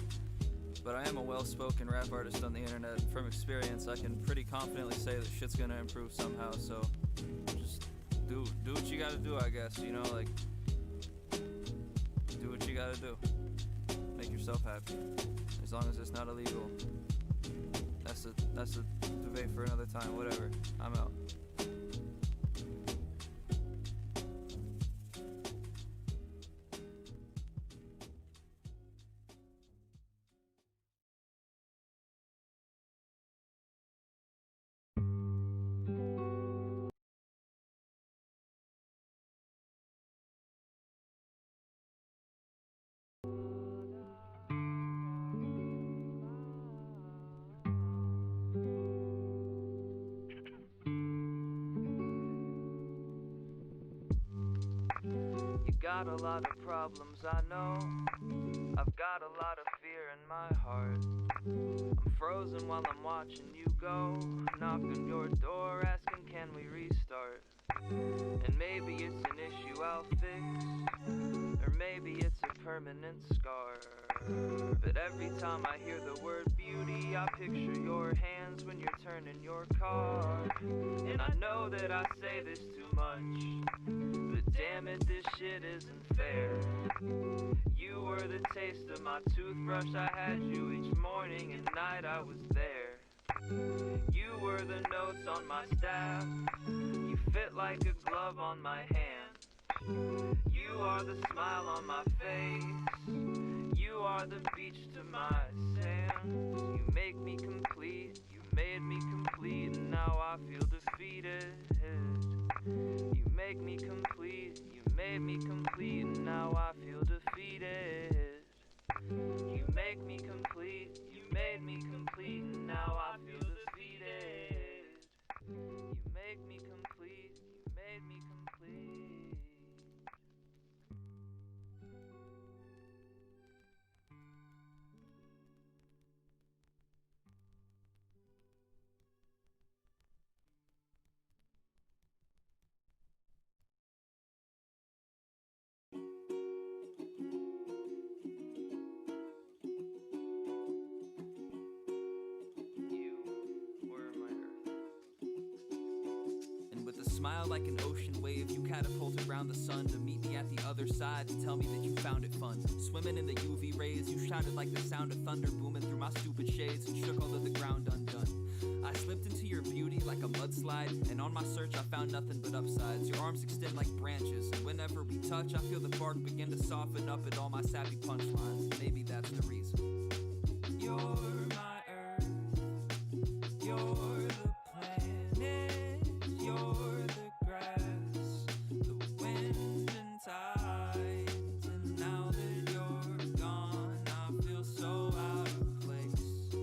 But I am a well-spoken rap artist on the internet. From experience, I can pretty confidently say that shit's gonna improve somehow, so just do what you gotta do, I guess, you know, like, do what you gotta do. Make yourself happy, as long as it's not illegal. That's a debate for another time, whatever. I'm out. Got a lot of problems, I know. I've got a lot of fear in my heart. I'm frozen while I'm watching you go. Knock on your door asking, can we restart? And maybe it's an issue I'll fix, or maybe it's a permanent scar. But every time I hear the word beauty, I picture your hands when you're turning your car. And I know that I say this too much, but damn it, this shit isn't fair. You were the taste of my toothbrush, I had you each morning and night I was there. You were the notes on my staff, you fit like a glove on my hand. You are the smile on my face, you are the beach to my sand. You make me complete, you made me complete, and now I feel defeated. You make me complete, you made me complete, and now I feel defeated. You make me complete, you made me complete, and now I feel defeated. You make me complete, you made me complete. Smile like an ocean wave, you catapulted around the sun to meet me at the other side and tell me that you found it fun. Swimming in the UV rays, you shouted like the sound of thunder booming through my stupid shades and shook all of the ground undone. I slipped into your beauty like a mudslide, and on my search I found nothing but upsides. Your arms extend like branches, and whenever we touch I feel the bark begin to soften up at all my sappy punchlines. Maybe that's the reason. You're my earth, you're the planet, you're the grass, the wind and tides, and now that you're gone, I feel so out of place.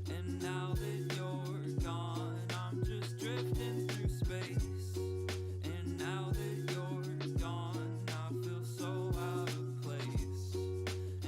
And now that you're gone, I'm just drifting through space. And now that you're gone, I feel so out of place.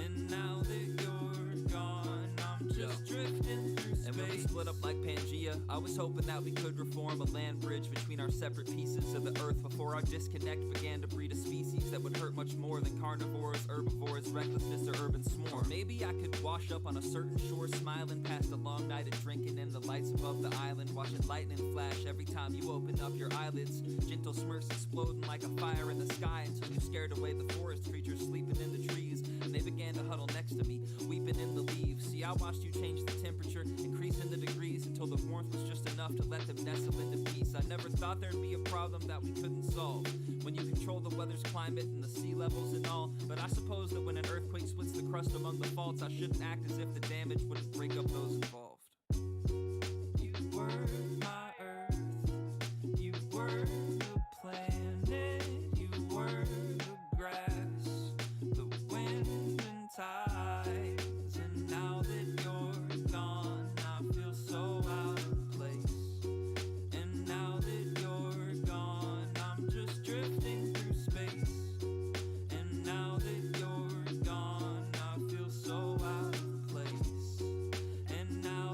And now that you're gone, I'm just drifting through space. And when we split up like Pangea, I was hoping that we could reform a land bridge between our separate pieces of the earth before our disconnect began to breed a species that would hurt much more than carnivores, herbivores, recklessness, or urban swarm. Or maybe I could wash up on a certain shore, smiling past a long night of drinking in the lights above the island, watching lightning flash every time you open up your eyelids. Gentle smirks exploding like a fire in the sky until you scared away the forest creatures sleeping in the trees, and they began to huddle next to me, weeping in the leaves. See, I watched you change the temperature, increasing the degrees until the warmth was just enough to let them nestle into peace. I never thought there'd be a problem that we couldn't solve when you control the weather's climate and the sea levels and all. But I suppose that when an earthquake splits the crust among the faults, I shouldn't act as if the damage wouldn't break up those involved. You were my earth, you were the planet, you were the grass, the wind and tides, and now that you're gone, I feel so out of place. And now that you're gone, I'm just drifting through space. And now that you're gone, I feel so out of place. And now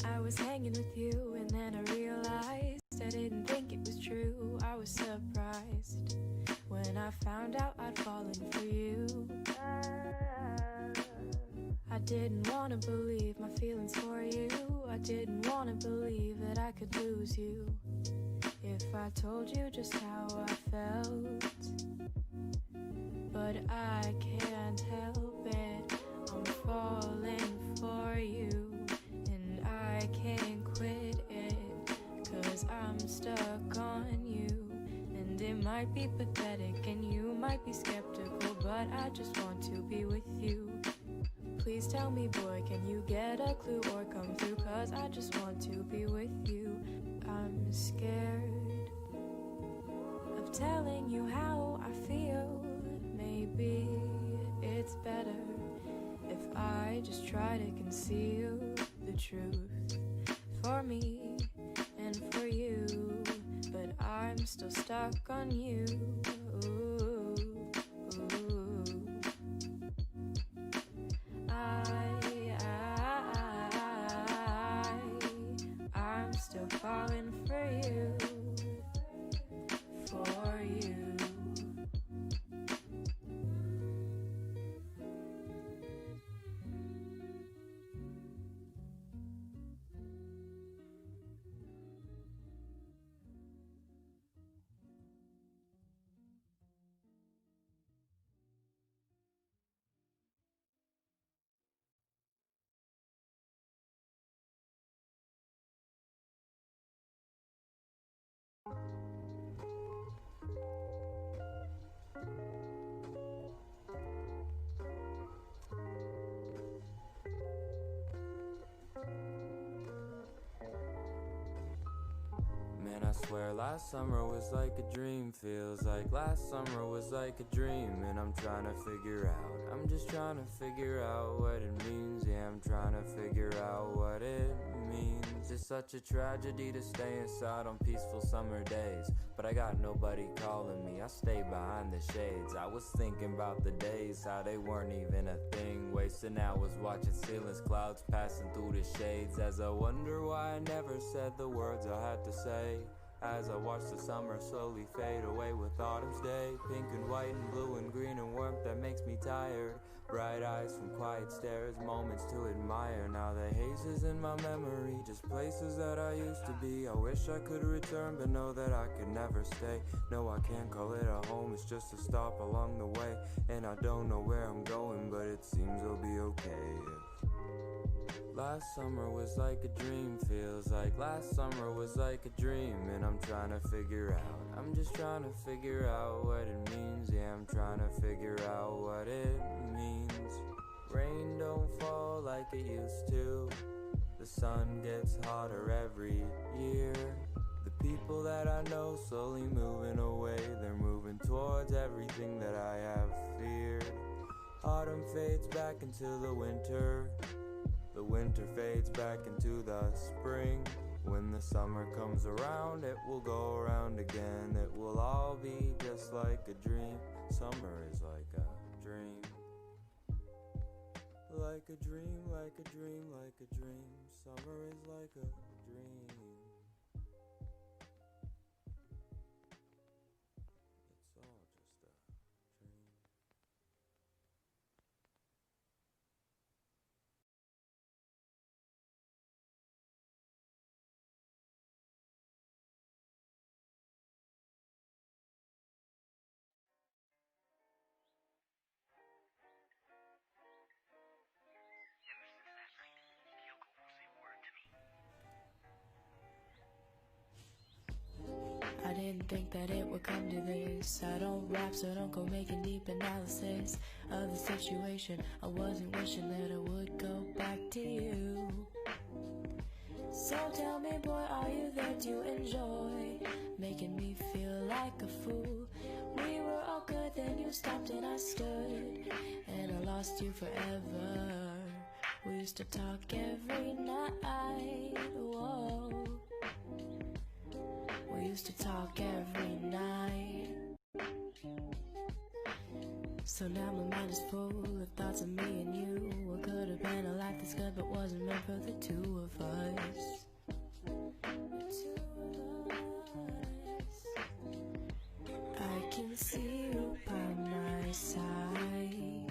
I was hanging with you and then I realized I didn't think it was true. I was surprised when I found out I'd fallen for you. I didn't want to believe my feelings for you. I didn't want to believe that I could lose you if I told you just how I felt. But I can't help it, I'm falling for you. And I can't quit it, 'cause I'm stuck on you. And it might be pathetic and you might be skeptical, but I just want to be with you. Please tell me, boy, can you get a clue or come through? 'Cause I just want to be with you. I'm scared of telling you how I feel. Maybe it's better if I just try to conceal the truth for me and for you. But I'm still stuck on you. I'm still falling for you, for you. Man, I swear last summer was like a dream. Feels like last summer was like a dream. And I'm trying to figure out, I'm just trying to figure out what it means. Yeah, I'm trying to figure out what it means. It's such a tragedy to stay inside on peaceful summer days, but I got nobody calling me, I stay behind the shades. I was thinking about the days, how they weren't even a thing. Wasting hours watching ceilings, clouds passing through the shades. As I wonder why I never said the words I had to say. As I watch the summer slowly fade away with autumn's day. Pink and white and blue and green and warmth that makes me tired. Bright eyes from quiet stares, moments to admire. Now the haze is in my memory, just places that I used to be. I wish I could return, but know that I could never stay. No, I can't call it a home, it's just a stop along the way. And I don't know where I'm going, but it seems I'll be okay. Last summer was like a dream, feels like last summer was like a dream. And I'm trying to figure out, I'm just trying to figure out what it means. Yeah, I'm trying to figure out what it means. Rain don't fall like it used to. The sun gets hotter every year. The people that I know slowly moving away. They're moving towards everything that I have feared. Autumn fades back into the winter. The winter fades back into the spring. When the summer comes around, it will go around again. It will all be just like a dream. Summer is like a dream. Like a dream, like a dream, like a dream. Summer is like a dream. It's all just a dream. I didn't think that it would come to this. I don't rap, so don't go making deep analysis of the situation. I wasn't wishing that I would go back to you. So tell me, boy, are you there to enjoy making me feel like a fool? We were all good, then you stopped and I stood, and I lost you forever. We used to talk every night, whoa. used to talk every night. So now my mind is full of thoughts of me and you. What could have been a life that's good but wasn't meant for the two of us. I can see you by my side.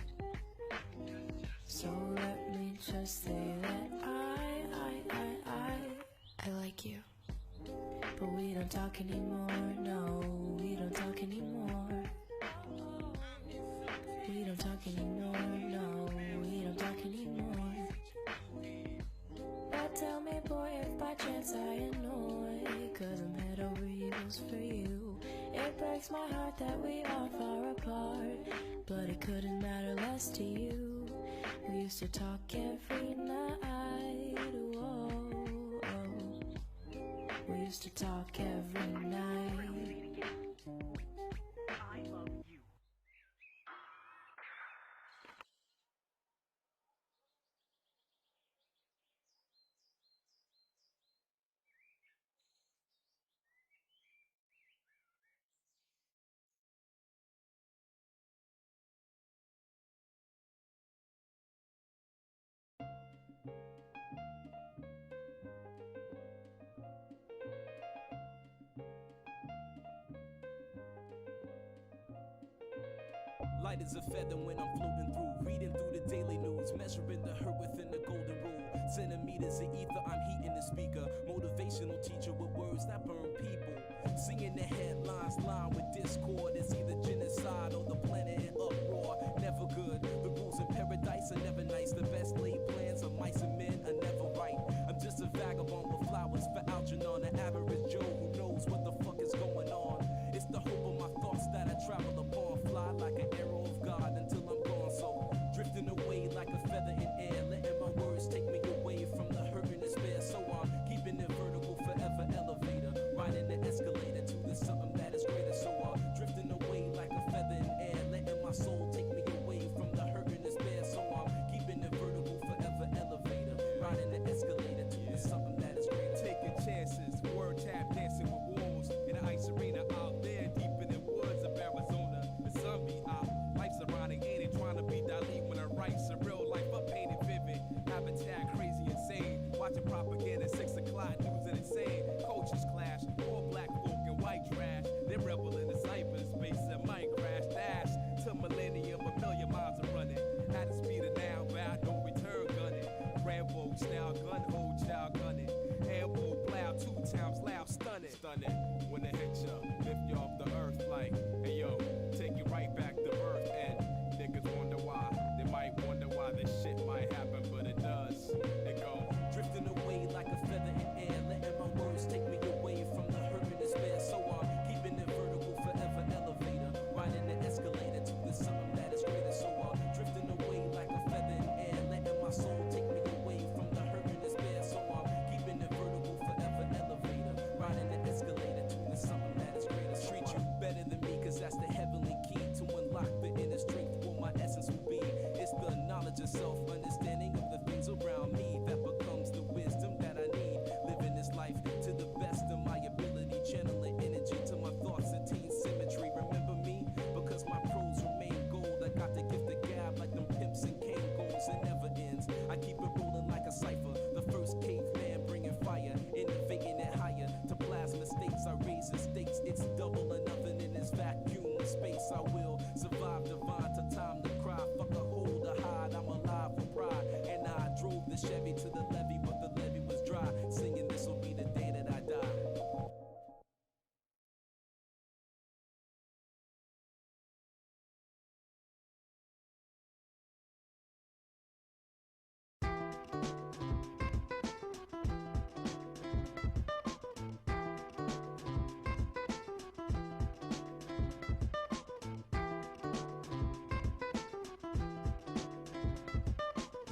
So let me just say that I like you. But we don't talk anymore, no, we don't talk anymore. We don't talk anymore, no, we don't talk anymore. But tell me, boy, if by chance I annoy, 'cause I'm head over heels for you. It breaks my heart that we are far apart, but it couldn't matter less to you. We used to talk every night, whoa, oh. We used to talk every night. I love you. Light as a feather when I'm floating through, reading through the daily news, measuring the hurt within the golden rule. Centimeters of ether, I'm heating the speaker. Motivational teacher with words that burn people. Singing the headlines, line with discord. It's either genocide or the planet in uproar. Never good. The rules in paradise are never nice. The best laid plans of mice and men are never right. I'm just a vagabond with flowers for Algernon, an average Joe who knows what the fuck is going on. It's the hope of my thoughts that I travel upon, fly like an arrow of God until I'm gone. So drifting away like a feather in air, letting my words take me away from the hurt and despair. So I'm keeping it vertical, forever elevator, riding the escalator to the something that is greater. So I'm drifting away like a feather in air, letting my soul take me away from the hurt and despair. So I'm keeping it vertical, forever elevator, riding the escalator to the something that is greater. Taking chances, word tap dancing with wolves in an ice arena out there deep in the woods of Arizona. The sun be out, life's ironic, ain't it? Trying to be Dali when I write surreal life, I painted vivid. Habitat crazy, insane. Watching propaganda, 6 o'clock news and insane. Cultures clash, all black folk and white trash. They rebel in the cyberspace and might crash. Dash to millennium, a million miles are running. At the speed of now, bound, no return gunning. Rambo style gun, old child gunning. Ambo plow, 2 times loud, stunning.